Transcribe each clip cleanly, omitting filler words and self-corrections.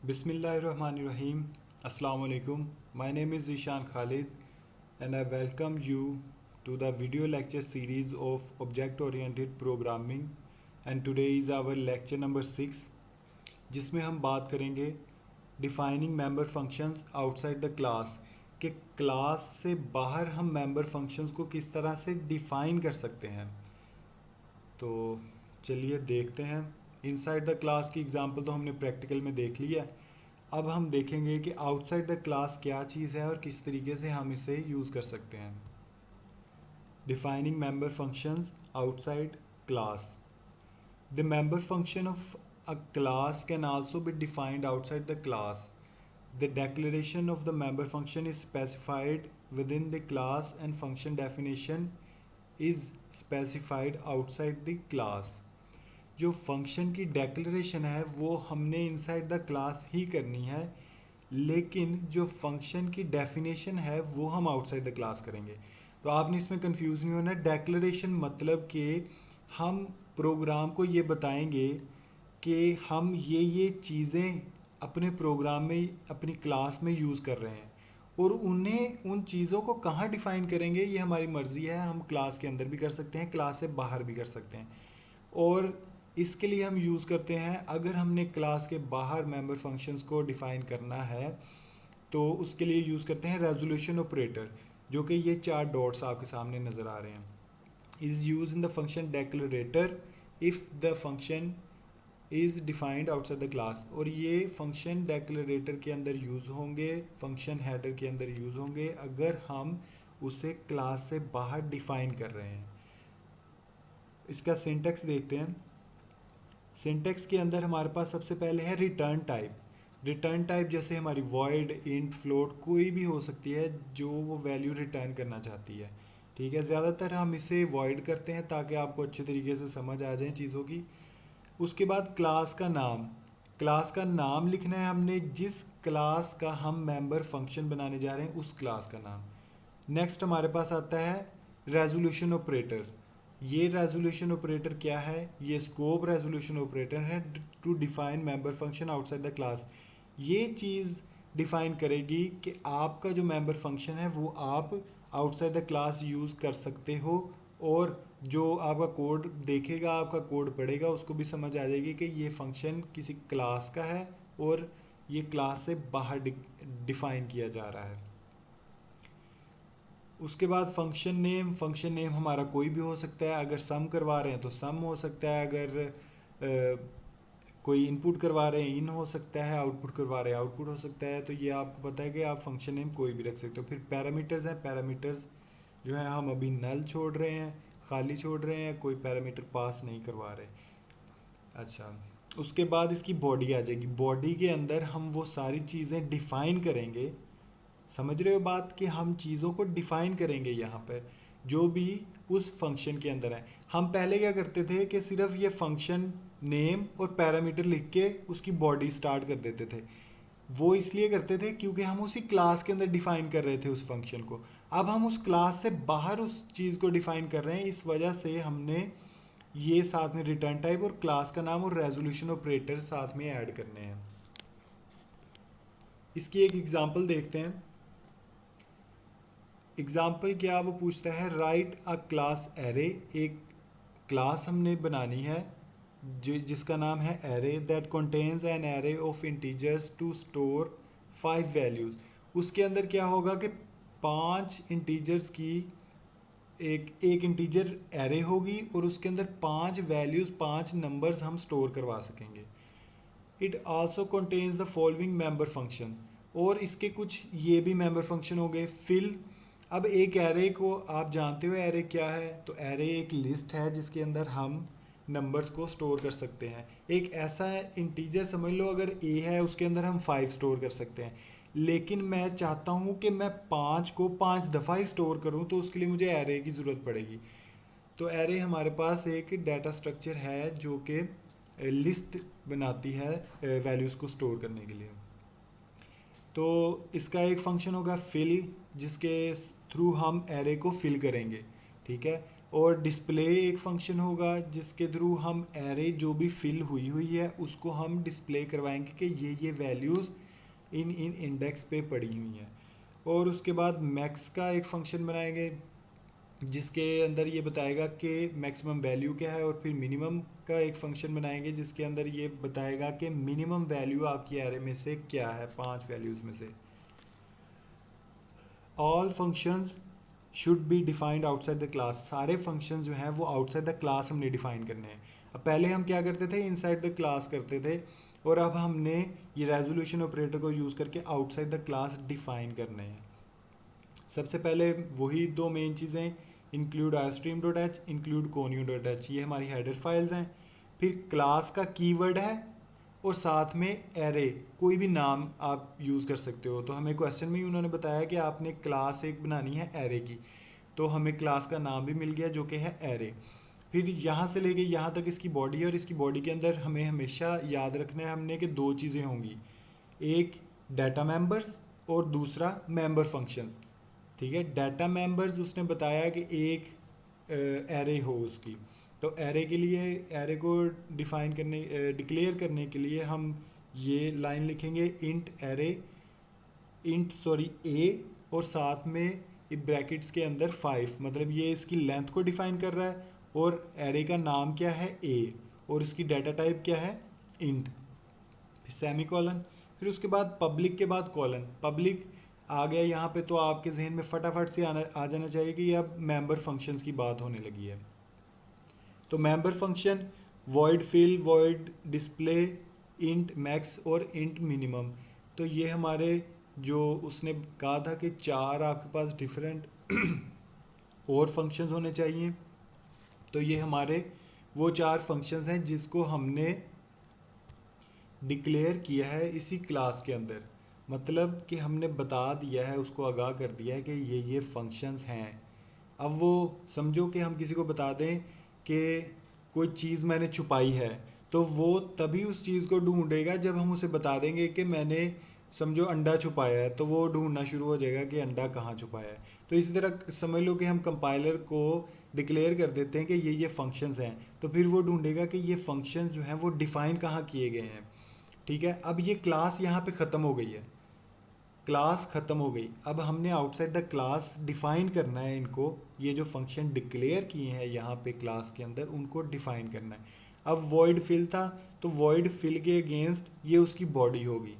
Bismillahirrahmanirrahim. Assalamu alaikum. My name is Zishan Khalid and I welcome you to the video lecture series of Object Oriented Programming and today is our lecture number 6 जिसमें हम बात करेंगे defining member functions outside the class कि class से बाहर हम member functions को किस तरह से डिफाइन कर सकते हैं। तो चलिए देखते हैं। इनसाइड द क्लास की एग्जांपल तो हमने प्रैक्टिकल में देख लिया है। अब हम देखेंगे कि आउटसाइड द क्लास क्या चीज़ है और किस तरीके से हम इसे यूज़ कर सकते हैं। Defining member functions outside class. The member function of a class can also be defined outside the class. The declaration of the member function is specified within the class and function definition is specified outside the class. जो function की declaration है वो हमने inside the class ही करनी है, लेकिन जो function की डेफिनेशन है वो हम आउटसाइड द क्लास करेंगे। तो आपने इसमें कंफ्यूज नहीं होना। डेक्लेरेशन मतलब कि हम प्रोग्राम को ये बताएंगे कि हम ये चीज़ें अपने प्रोग्राम में अपनी क्लास में यूज़ कर रहे हैं और उन्हें उन चीज़ों को कहाँ डिफ़ाइन करेंगे ये हमारी मर्ज़ी है। हम क्लास के अंदर भी कर सकते हैं, क्लास से बाहर भी कर सकते हैं। और इसके लिए हम यूज़ करते हैं, अगर हमने क्लास के बाहर मेंबर फंक्शंस को डिफ़ाइन करना है तो उसके लिए यूज़ करते हैं रेजोल्यूशन ऑपरेटर, जो कि ये 4 डॉट्स आपके सामने नज़र आ रहे हैं। Is use in the function declarator if the function is defined outside the class. और ये फंक्शन डेक्लरेटर के अंदर यूज़ होंगे, फंक्शन हेडर के अंदर यूज़ होंगे अगर हम उसे क्लास से बाहर डिफाइन कर रहे हैं। इसका सिंटेक्स देखते हैं। सिंटेक्स के अंदर हमारे पास सबसे पहले है रिटर्न टाइप। रिटर्न टाइप जैसे हमारी वॉइड, इंट, फ्लोट कोई भी हो सकती है जो वो वैल्यू रिटर्न करना चाहती है। ठीक है, ज़्यादातर हम इसे वॉइड करते हैं ताकि आपको अच्छे तरीके से समझ आ जाए चीज़ों की। उसके बाद क्लास का नाम। क्लास का नाम लिखना है हमने जिस क्लास का हम मेंबर फंक्शन बनाने जा रहे हैं उस क्लास का नाम। नेक्स्ट हमारे पास आता है रेजोल्यूशन ऑपरेटर। ये रेजोल्यूशन ऑपरेटर क्या है? ये स्कोप रेजोल्यूशन ऑपरेटर है to define member function outside the class. ये चीज़ डिफाइन करेगी कि आपका जो मेंबर फंक्शन है वो आप आउटसाइड द क्लास यूज़ कर सकते हो, और जो आपका कोड देखेगा, आपका कोड पढ़ेगा, उसको भी समझ आ जाएगी कि ये फंक्शन किसी क्लास का है और ये क्लास से बाहर डिफाइन किया जा रहा है। उसके बाद फंक्शन नेम। फंक्शन नेम हमारा कोई भी हो सकता है। अगर सम करवा रहे हैं तो सम हो सकता है, अगर कोई इनपुट करवा रहे हैं इन हो सकता है, आउटपुट करवा रहे हैं आउटपुट हो सकता है। तो ये आपको पता है कि आप फंक्शन नेम कोई भी रख सकते हो। फिर पैरामीटर्स हैं। पैरामीटर्स जो है हम अभी नल छोड़ रहे हैं, खाली छोड़ रहे हैं, कोई पैरामीटर पास नहीं करवा रहे। अच्छा, उसके बाद इसकी बॉडी आ जाएगी। बॉडी के अंदर हम वो सारी चीज़ें डिफ़ाइन करेंगे। समझ रहे हो बात कि हम चीज़ों को डिफ़ाइन करेंगे यहाँ पर जो भी उस फंक्शन के अंदर है। हम पहले क्या करते थे कि सिर्फ ये फंक्शन नेम और पैरामीटर लिख के उसकी बॉडी स्टार्ट कर देते थे। वो इसलिए करते थे क्योंकि हम उसी क्लास के अंदर डिफ़ाइन कर रहे थे उस फंक्शन को। अब हम उस क्लास से बाहर उस चीज़ को डिफ़ाइन कर रहे हैं, इस वजह से हमने ये साथ में रिटर्न टाइप और क्लास का नाम और रेजोल्यूशन ऑपरेटर साथ में ऐड करने हैं। इसकी एक एग्जांपल देखते हैं। एग्जाम्पल क्या वो पूछता है, राइट अ क्लास एरे। एक क्लास हमने बनानी है जिसका नाम है array that contains an array of integers to store 5 values. उसके अंदर क्या होगा कि 5 इंटीजर्स की एक इंटीजर एरे होगी और उसके अंदर 5 वैल्यूज़, 5 नंबर्स हम स्टोर करवा सकेंगे। It also contains the following member function. और इसके कुछ ये भी मेंबर फंक्शन हो गए। फिल। अब एक एरे को आप जानते हो एरे क्या है? तो एरे एक लिस्ट है जिसके अंदर हम नंबर्स को स्टोर कर सकते हैं। एक ऐसा इंटीजर समझ लो, अगर ए है उसके अंदर हम 5 स्टोर कर सकते हैं, लेकिन मैं चाहता हूँ कि मैं 5 को 5 दफ़ा ही स्टोर करूँ, तो उसके लिए मुझे एरे की ज़रूरत पड़ेगी। तो एरे हमारे पास एक डाटा स्ट्रक्चर है जो कि लिस्ट बनाती है वैल्यूज़ को स्टोर करने के लिए। तो इसका एक फंक्शन होगा फिल, जिसके थ्रू हम एरे को फिल करेंगे। ठीक है, और डिस्प्ले एक फंक्शन होगा जिसके थ्रू हम एरे जो भी फिल हुई हुई है उसको हम डिस्प्ले करवाएंगे कि ये वैल्यूज़ इन इन इंडेक्स पे पड़ी हुई हैं। और उसके बाद मैक्स का एक फंक्शन बनाएंगे जिसके अंदर ये बताएगा कि मैक्सिमम वैल्यू क्या है, और फिर मिनिमम का एक फंक्शन बनाएंगे जिसके अंदर ये बताएगा कि मिनिमम वैल्यू आपकी एरे में से क्या है, 5 वैल्यूज़ में से। All functions should be defined outside the class, सारे फंक्शन जो हैं वो आउटसाइड द क्लास हमने डिफाइन करने हैं। अब पहले हम क्या करते थे, इनसाइड द क्लास करते थे, और अब हमने ये रेजोल्यूशन ऑपरेटर को यूज़ करके आउटसाइड द क्लास डिफाइन करने हैं। सबसे पहले वही दो मेन चीज़ें, include iostream dot h, include conio dot h, ये हमारी हेडर फाइल्स हैं। फिर क्लास का कीवर्ड है और साथ में एरे, कोई भी नाम आप यूज़ कर सकते हो। तो हमें क्वेश्चन में ही उन्होंने बताया कि आपने क्लास एक बनानी है एरे की, तो हमें क्लास का नाम भी मिल गया जो कि है एरे। फिर यहाँ से लेके यहाँ तक इसकी बॉडी है, और इसकी बॉडी के अंदर हमें हमेशा याद रखना है हमने कि दो चीज़ें होंगी, एक डाटा मेंबर्स और दूसरा मेंबर फंक्शन। ठीक है, डाटा मेंबर्स उसने बताया कि एक एरे हो उसकी, तो एरे के लिए, एरे को डिफाइन करने डिक्लेयर करने के लिए हम ये लाइन लिखेंगे, इंट एरे, इंट सॉरी ए, और साथ में ब्रैकेट्स के अंदर 5, मतलब ये इसकी लेंथ को डिफाइन कर रहा है, और एरे का नाम क्या है ए, और उसकी डाटा टाइप क्या है इंट, फिर सेमी कॉलन, फिर उसके बाद पब्लिक के बाद कॉलन। पब्लिक आ गया यहाँ पे, तो आपके जहन में फटाफट से आ जाना चाहिए कि अब मेंबर फंक्शंस की बात होने लगी है। तो member function void fill, void display, int max और इंट मिनिमम, तो ये हमारे जो उसने कहा था कि 4 आपके पास डिफरेंट और फंक्शंस होने चाहिए, तो ये हमारे वो 4 फंक्शंस हैं जिसको हमने डिक्लेयर किया है इसी क्लास के अंदर। मतलब कि हमने बता दिया है, उसको आगाह कर दिया है कि ये फंक्शंस हैं। अब वो समझो कि हम किसी को बता दें कि कोई चीज़ मैंने छुपाई है, तो वो तभी उस चीज़ को ढूंढेगा जब हम उसे बता देंगे कि मैंने समझो अंडा छुपाया है, तो वो ढूंढना शुरू हो जाएगा कि अंडा कहाँ छुपाया है। तो इसी तरह समझ लो कि हम कंपाइलर को डिक्लेयर कर देते हैं कि ये फंक्शंस हैं, तो फिर वो ढूंढेगा कि ये फंक्शंस जो हैं वो डिफ़ाइन कहाँ किए गए हैं। ठीक है, अब ये क्लास यहाँ पे ख़त्म हो गई है, क्लास ख़त्म हो गई। अब हमने आउटसाइड द क्लास डिफ़ाइन करना है इनको, ये जो फंक्शन डिक्लेयर किए हैं यहाँ पे क्लास के अंदर उनको डिफ़ाइन करना है। अब वॉइड फिल था, तो वॉइड फिल के अगेंस्ट ये उसकी बॉडी होगी।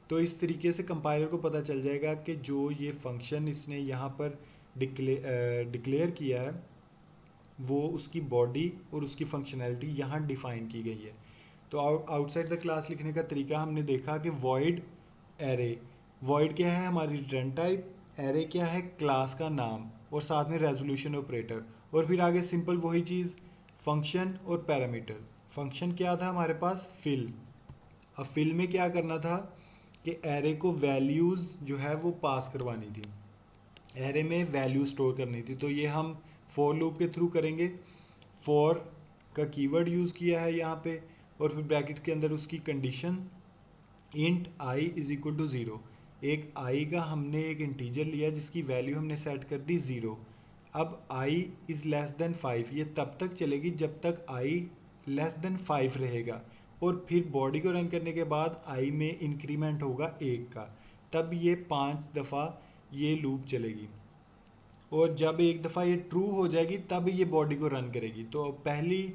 तो इस तरीके से कंपाइलर को पता चल जाएगा कि जो ये फंक्शन इसने यहाँ पर डिक्लेयर किया है वो उसकी बॉडी और उसकी फंक्शनैलिटी यहाँ डिफ़ाइन की गई है। तो आउटसाइड द क्लास लिखने का तरीका हमने देखा कि वॉइड एरे, वॉइड क्या है हमारी रिटर्न टाइप, एरे क्या है क्लास का नाम, और साथ में रेजोल्यूशन ऑपरेटर, और फिर आगे सिंपल वही चीज़ फंक्शन और पैरामीटर। फंक्शन क्या था हमारे पास फिल, अब फिल में क्या करना था कि एरे को वैल्यूज़ जो है वो पास करवानी थी, एरे में वैल्यू स्टोर करनी थी, तो ये हम फॉर लूप के थ्रू करेंगे। फॉर का कीवर्ड यूज़ किया है यहाँ पे, और फिर ब्रैकेट के अंदर उसकी condition int I is equal to 0, एक आई का हमने एक इंटीजर लिया जिसकी वैल्यू हमने सेट कर दी 0। अब आई इज़ लेस देन 5, ये तब तक चलेगी जब तक आई लेस देन 5 रहेगा, और फिर बॉडी को रन करने के बाद आई में इंक्रीमेंट होगा 1 का, तब ये 5 दफ़ा ये लूप चलेगी, और जब एक दफ़ा ये ट्रू हो जाएगी तब ये बॉडी को रन करेगी। तो पहली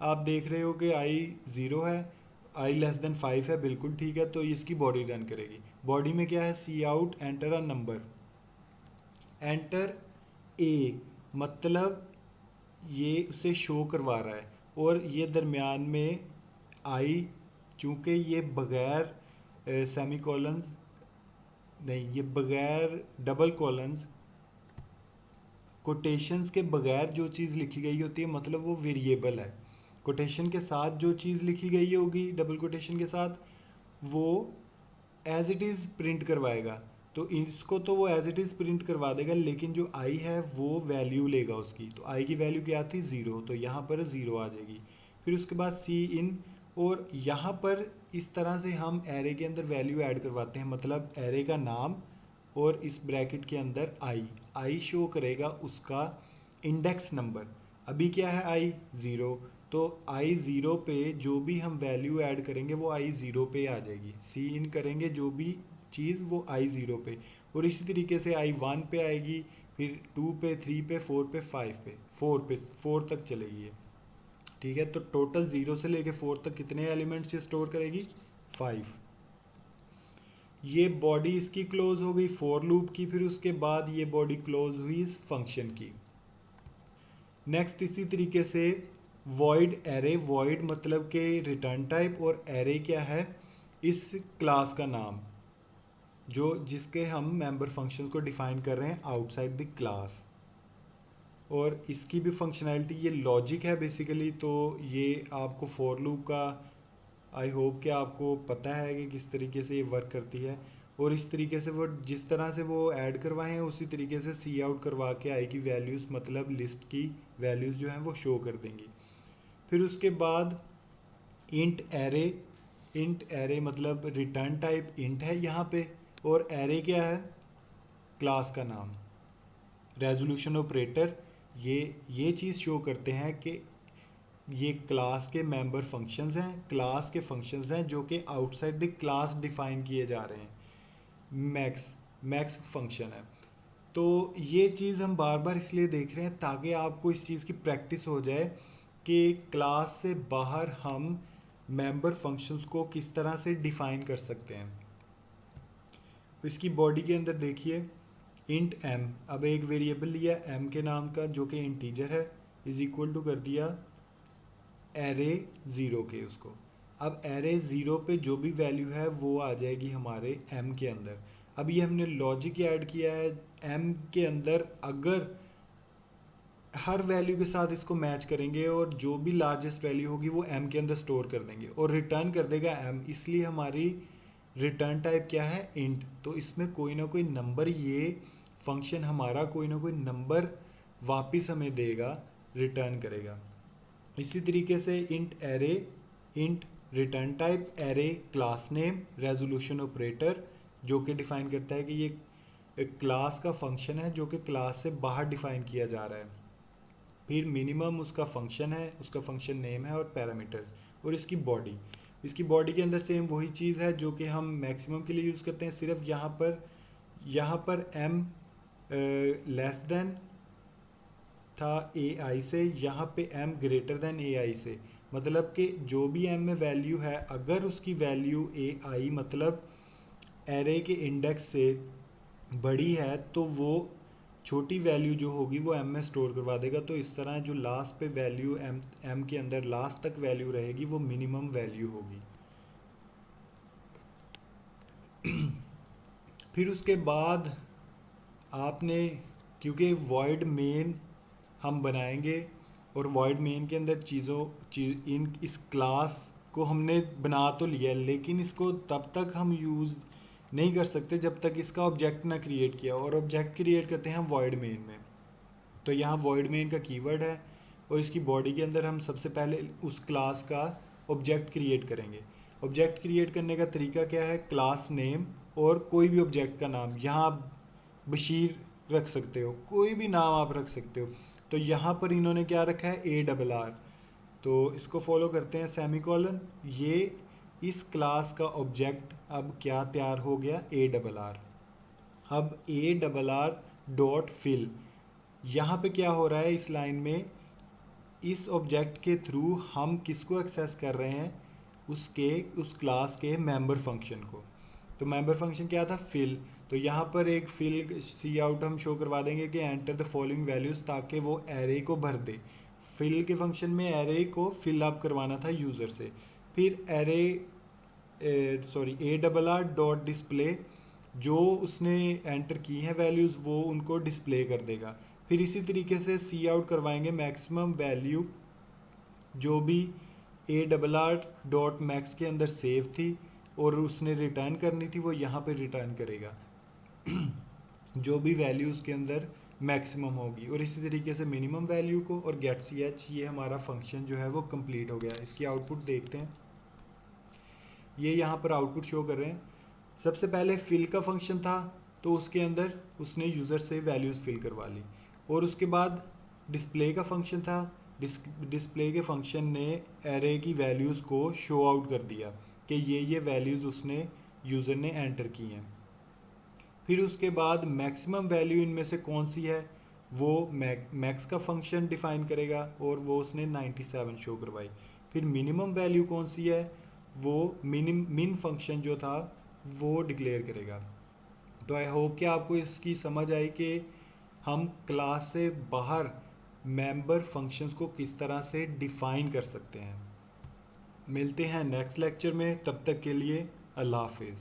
आप देख रहे हो कि आई 0 है, आई लेस देन 5 है, बिल्कुल ठीक है, तो इसकी बॉडी रन करेगी। बॉडी में क्या है, c out enter a number, enter a, मतलब ये उसे शो करवा रहा है, और ये दरमियान में आई, चूँकि ये बग़ैर सेमी कॉलन्स नहीं, ये बग़ैर डबल कॉलन्स, कोटेशंस के बगैर जो चीज़ लिखी गई होती है मतलब वो वेरिएबल है। कोटेशन के साथ जो चीज़ लिखी गई होगी डबल कोटेशन के साथ, वो एज इट इज़ प्रिंट करवाएगा, तो इसको तो वो एज इट इज़ प्रिंट करवा देगा, लेकिन जो आई है वो वैल्यू लेगा उसकी। तो आई की वैल्यू क्या थी 0, तो यहाँ पर 0 आ जाएगी। फिर उसके बाद सी इन, और यहाँ पर इस तरह से हम एरे के अंदर वैल्यू ऐड करवाते हैं, मतलब एरे का नाम और इस ब्रैकेट के अंदर आई शो करेगा उसका इंडेक्स नंबर, अभी क्या है आई 0, तो आई 0 पे जो भी हम वैल्यू ऐड करेंगे वो आई 0 पे आ जाएगी, सी इन करेंगे जो भी चीज़ वो आई 0 पे, और इसी तरीके से आई 1 पे आएगी, फिर 2 पे, 3 पे, 4 पे, 5 पे, 4 तक चलेगी ये। ठीक है, तो टोटल 0 से लेके 4 तक कितने एलिमेंट्स ये स्टोर करेगी? 5। ये बॉडी इसकी क्लोज हो गई फॉर लूप की, फिर उसके बाद ये बॉडी क्लोज हुई इस फंक्शन की। नेक्स्ट इसी तरीके से वॉइड एरे, वॉइड मतलब के रिटर्न टाइप, और एरे क्या है? इस क्लास का नाम जो जिसके हम मेंबर फंक्शंस को डिफाइन कर रहे हैं आउटसाइड द क्लास। और इसकी भी फंक्शनैलिटी, ये लॉजिक है बेसिकली, तो ये आपको फॉर लूप का आई होप कि आपको पता है कि किस तरीके से ये वर्क करती है, और इस तरीके से वो जिस तरह से वो ऐड करवाए हैं उसी तरीके से सी आउट करवा के आई की वैल्यूज़, मतलब लिस्ट की वैल्यूज़ जो हैं वो शो कर देंगी। फिर उसके बाद इंट एरे, इंट एरे मतलब रिटर्न टाइप इंट है यहाँ पे, और एरे क्या है? क्लास का नाम। रेजोल्यूशन ऑपरेटर ये चीज़ शो करते हैं कि ये क्लास के मेंबर फंक्शंस हैं, क्लास के फंक्शंस हैं जो कि आउटसाइड द क्लास डिफाइन किए जा रहे हैं। मैक्स फंक्शन है। तो ये चीज़ हम बार बार इसलिए देख रहे हैं ताकि आपको इस चीज़ की प्रैक्टिस हो जाए कि क्लास से बाहर हम मेंबर फंक्शंस को किस तरह से डिफाइन कर सकते हैं। इसकी बॉडी के अंदर देखिए इंट एम, अब एक वेरिएबल लिया एम के नाम का जो कि इंटीजर है, इज इक्वल टू कर दिया एरे 0 के उसको। अब एरे 0 पे जो भी वैल्यू है वो आ जाएगी हमारे एम के अंदर। अब ये हमने लॉजिक ऐड किया है एम के अंदर, अगर हर वैल्यू के साथ इसको मैच करेंगे और जो भी लार्जेस्ट वैल्यू होगी वो एम के अंदर स्टोर कर देंगे और रिटर्न कर देगा एम, इसलिए हमारी रिटर्न टाइप क्या है? इंट। तो इसमें कोई ना कोई नंबर, ये फंक्शन हमारा कोई ना कोई नंबर वापस हमें देगा, रिटर्न करेगा। इसी तरीके से int array, int return type, array class name, resolution operator जो कि डिफाइन करता है कि ये एक क्लास का फंक्शन है जो कि क्लास से बाहर डिफाइन किया जा रहा है। फिर मिनिमम उसका फंक्शन है, उसका फंक्शन नेम है, और पैरामीटर्स, और इसकी बॉडी के अंदर सेम वही चीज़ है जो कि हम मैक्सिमम के लिए यूज़ करते हैं, सिर्फ यहाँ पर m लेस देन था ए आई से, यहाँ पे m ग्रेटर देन ए आई से, मतलब कि जो भी m में वैल्यू है अगर उसकी वैल्यू ए आई मतलब एरे के इंडेक्स से बड़ी है तो वो छोटी वैल्यू जो होगी वो m में स्टोर करवा देगा। तो इस तरह जो लास्ट पे वैल्यू m के अंदर लास्ट तक वैल्यू रहेगी वो मिनिमम वैल्यू होगी। फिर उसके बाद आपने, क्योंकि वॉइड मेन हम बनाएंगे और वॉइड मेन के अंदर इस क्लास को हमने बना तो लिया लेकिन इसको तब तक हम यूज़ नहीं कर सकते जब तक इसका ऑब्जेक्ट ना क्रिएट किया, और ऑब्जेक्ट क्रिएट करते हैं हम वॉइड मेन में। तो यहाँ वॉइड मेन का कीवर्ड है और इसकी बॉडी के अंदर हम सबसे पहले उस क्लास का ऑब्जेक्ट क्रिएट करेंगे। ऑब्जेक्ट क्रिएट करने का तरीका क्या है? क्लास नेम और कोई भी ऑब्जेक्ट का नाम, यहाँ आप बशीर रख सकते हो, कोई भी नाम आप रख सकते हो। तो यहाँ पर इन्होंने क्या रखा है? ARR। तो इसको फॉलो करते हैं, सेमीकोलन, ये इस क्लास का ऑब्जेक्ट अब क्या तैयार हो गया? ARR। अब ARR डॉट फिल, यहाँ पे क्या हो रहा है इस लाइन में? इस ऑब्जेक्ट के थ्रू हम किसको एक्सेस कर रहे हैं? उस क्लास के मेंबर फंक्शन को। तो मेंबर फंक्शन क्या था? फिल। तो यहाँ पर एक फिल सी आउट हम शो करवा देंगे कि एंटर द फॉलोइंग वैल्यूज़, ताकि वो एरे को भर दे। फिल के फंक्शन में एरे को फिल अप करवाना था यूज़र से। फिर ARR डॉट डिस्प्ले, जो उसने एंटर की हैं वैल्यूज़ वो उनको डिस्प्ले कर देगा। फिर इसी तरीके से सी आउट करवाएंगे मैक्सिमम वैल्यू जो भी ARR डॉट मैक्स के अंदर सेव थी और उसने रिटर्न करनी थी वो यहाँ पे रिटर्न करेगा जो भी वैल्यू उसके अंदर मैक्सिमम होगी। और इसी तरीके से मिनिमम वैल्यू को, और गेट ch, ये हमारा फंक्शन जो है वो कंप्लीट हो गया। इसकी आउटपुट देखते हैं, ये यहाँ पर आउटपुट शो कर रहे हैं। सबसे पहले फिल का फंक्शन था तो उसके अंदर उसने यूज़र से वैल्यूज़ फिल करवा ली, और उसके बाद डिस्प्ले का फंक्शन था, डिस्प्ले के फंक्शन ने एरे की वैल्यूज़ को शो आउट कर दिया कि ये वैल्यूज़ उसने यूज़र ने एंटर की हैं। फिर उसके बाद मैक्सिमम वैल्यू इनमें से कौन सी है वो मैक्स का फंक्शन डिफाइन करेगा और वो उसने 97 शो करवाई। फिर मिनिमम वैल्यू कौन सी है वो मिन फंक्शन जो था वो डिक्लेयर करेगा। तो आई होप कि आपको इसकी समझ आई कि हम क्लास से बाहर मेंबर फंक्शंस को किस तरह से डिफाइन कर सकते हैं। मिलते हैं नेक्स्ट लेक्चर में, तब तक के लिए अल्लाह हाफिज़।